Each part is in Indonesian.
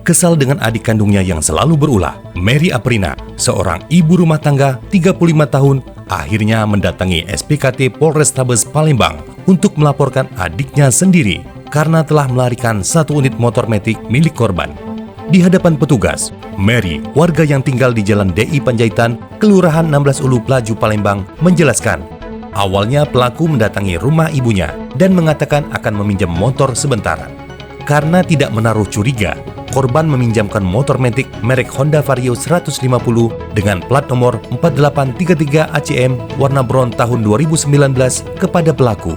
Kesal dengan adik kandungnya yang selalu berulah, Mary Aprina, seorang ibu rumah tangga 35 tahun, akhirnya mendatangi SPKT Polrestabes Palembang untuk melaporkan adiknya sendiri karena telah melarikan satu unit motor metik milik korban. Di hadapan petugas, Mary, warga yang tinggal di Jalan DI Panjaitan, Kelurahan 16 Ulu Pelaju Palembang, menjelaskan awalnya pelaku mendatangi rumah ibunya dan mengatakan akan meminjam motor sebentar. Karena tidak menaruh curiga, korban meminjamkan motor metik merek Honda Vario 150 dengan plat nomor 4833 ACM warna bron tahun 2019 kepada pelaku.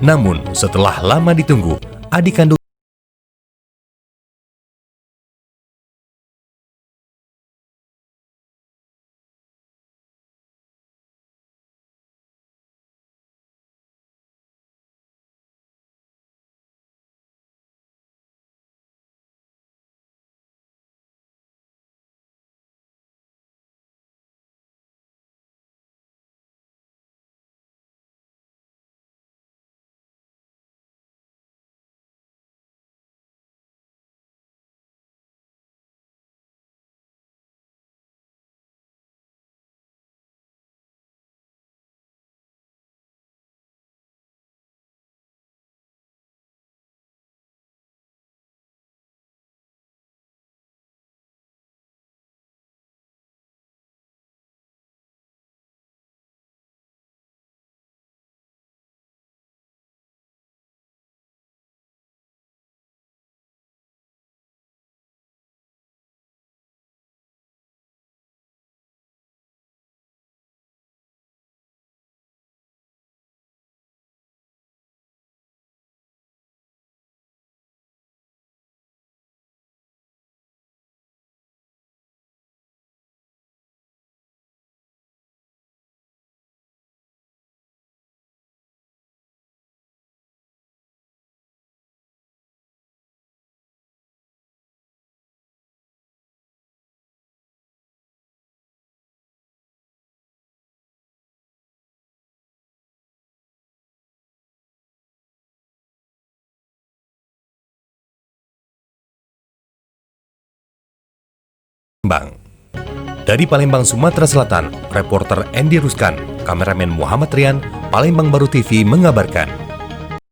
Namun, setelah lama ditunggu, adik kandung Palembang. Dari Palembang, Sumatera Selatan, reporter Andy Ruskan, kameramen Muhammad Rian, Palembang Baru TV mengabarkan.